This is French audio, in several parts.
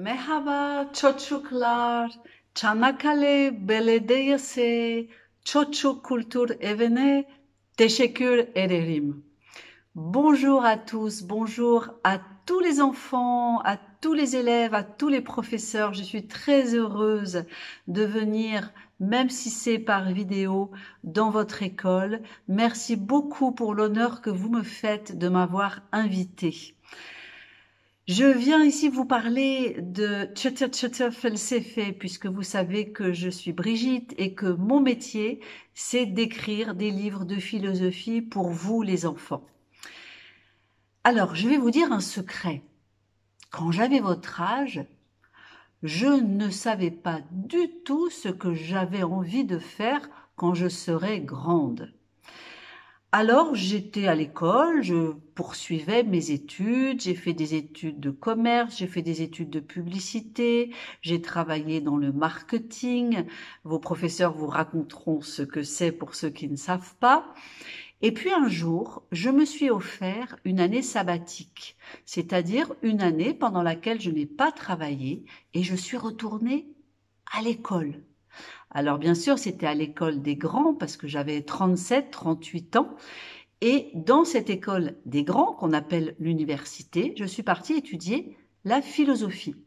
Merhaba çocuklar, Çanakkale Belediyesi Çocuk Kültür Evi'ne teşekkür ederim. Bonjour à tous, bonjour à tous les enfants, à tous les élèves, à tous les professeurs. Je suis très heureuse de venir, même si c'est par vidéo, dans votre école. Merci beaucoup pour l'honneur que vous me faites de m'avoir invitée. Je viens ici vous parler de Tchatcha Felsefe, puisque vous savez que je suis Brigitte et que mon métier, c'est d'écrire des livres de philosophie pour vous les enfants. Alors, je vais vous dire un secret. Quand j'avais votre âge, je ne savais pas du tout ce que j'avais envie de faire quand je serais grande. Alors, j'étais à l'école, je poursuivais mes études, j'ai fait des études de commerce, j'ai fait des études de publicité, j'ai travaillé dans le marketing. Vos professeurs vous raconteront ce que c'est pour ceux qui ne savent pas. Et puis un jour, je me suis offert une année sabbatique, c'est-à-dire une année pendant laquelle je n'ai pas travaillé et je suis retournée à l'école. Alors bien sûr, c'était à l'école des grands parce que j'avais 37, 38 ans. Et dans cette école des grands, qu'on appelle l'université, je suis partie étudier la philosophie.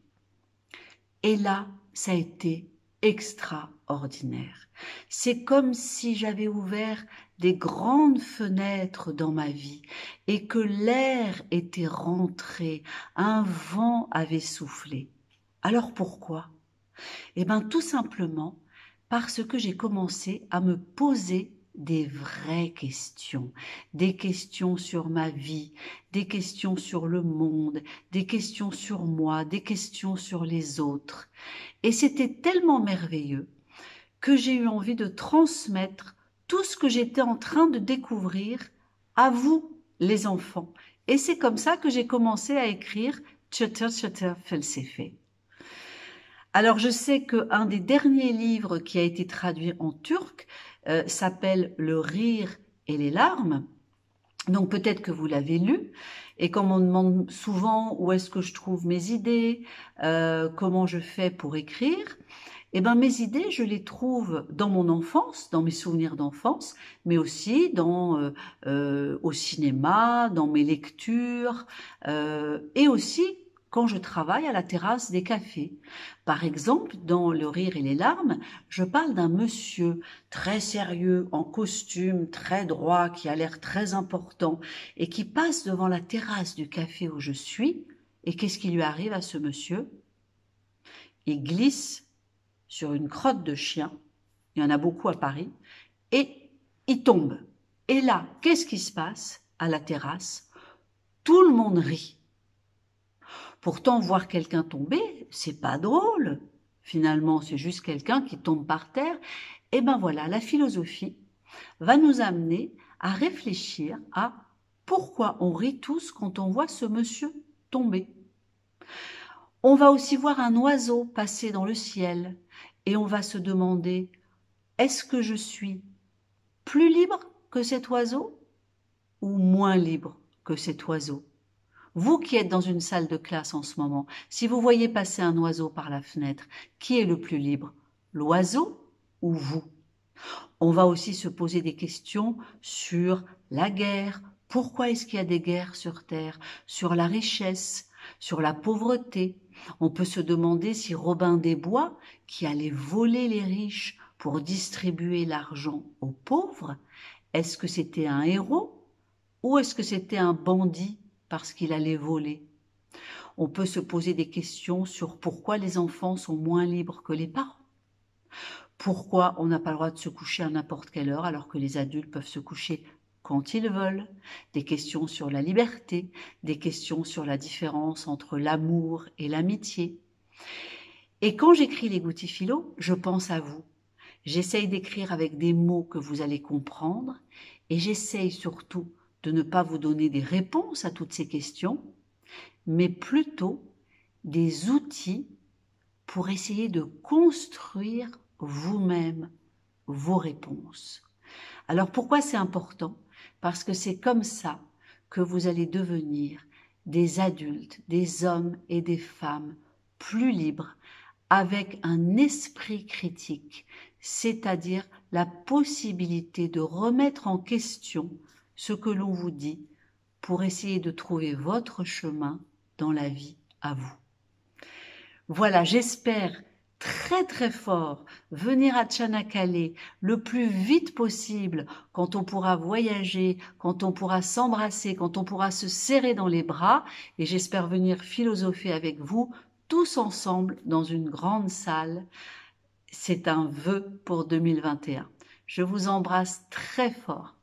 Et là, ça a été extraordinaire. C'est comme si j'avais ouvert des grandes fenêtres dans ma vie et que l'air était rentré, un vent avait soufflé. Alors pourquoi? Eh bien, tout simplement parce que j'ai commencé à me poser des vraies questions, des questions sur ma vie, des questions sur le monde, des questions sur moi, des questions sur les autres. Et c'était tellement merveilleux que j'ai eu envie de transmettre tout ce que j'étais en train de découvrir à vous, les enfants. Et c'est comme ça que j'ai commencé à écrire Tchatcha Felsefe. Alors, je sais qu'un des derniers livres qui a été traduit en turc s'appelle Le rire et les larmes. Donc, peut-être que vous l'avez lu. Et comme on me demande souvent où est-ce que je trouve mes idées, comment je fais pour écrire, eh ben, mes idées, je les trouve dans mon enfance, dans mes souvenirs d'enfance, mais aussi au cinéma, dans mes lectures, et aussi quand je travaille à la terrasse des cafés. Par exemple, dans Le rire et les larmes, je parle d'un monsieur très sérieux, en costume, très droit, qui a l'air très important, et qui passe devant la terrasse du café où je suis. Et qu'est-ce qui lui arrive à ce monsieur? Il glisse sur une crotte de chien, il y en a beaucoup à Paris, et il tombe. Et là, qu'est-ce qui se passe à la terrasse? Tout le monde rit. Pourtant, voir quelqu'un tomber, c'est pas drôle. Finalement, c'est juste quelqu'un qui tombe par terre. Et ben voilà, la philosophie va nous amener à réfléchir à pourquoi on rit tous quand on voit ce monsieur tomber. On va aussi voir un oiseau passer dans le ciel et on va se demander, est-ce que je suis plus libre que cet oiseau ou moins libre que cet oiseau? Vous qui êtes dans une salle de classe en ce moment, si vous voyez passer un oiseau par la fenêtre, qui est le plus libre? L'oiseau ou vous? On va aussi se poser des questions sur la guerre. Pourquoi est-ce qu'il y a des guerres sur Terre? Sur la richesse, sur la pauvreté. On peut se demander si Robin des Bois, qui allait voler les riches pour distribuer l'argent aux pauvres, est-ce que c'était un héros ou est-ce que c'était un bandit parce qu'il allait voler? On peut se poser des questions sur pourquoi les enfants sont moins libres que les parents. Pourquoi on n'a pas le droit de se coucher à n'importe quelle heure alors que les adultes peuvent se coucher quand ils veulent? Des questions sur la liberté, des questions sur la différence entre l'amour et l'amitié. Et quand j'écris les Goutti Philo, je pense à vous. J'essaye d'écrire avec des mots que vous allez comprendre et j'essaye surtout de ne pas vous donner des réponses à toutes ces questions, mais plutôt des outils pour essayer de construire vous-même vos réponses. Alors pourquoi c'est important? Parce que c'est comme ça que vous allez devenir des adultes, des hommes et des femmes plus libre, avec un esprit critique, c'est-à-dire la possibilité de remettre en question ce que l'on vous dit pour essayer de trouver votre chemin dans la vie à vous. Voilà, j'espère très très fort venir à Tchanakale le plus vite possible, quand on pourra voyager, quand on pourra s'embrasser, quand on pourra se serrer dans les bras, et j'espère venir philosopher avec vous tous ensemble dans une grande salle. C'est un vœu pour 2021. Je vous embrasse très fort.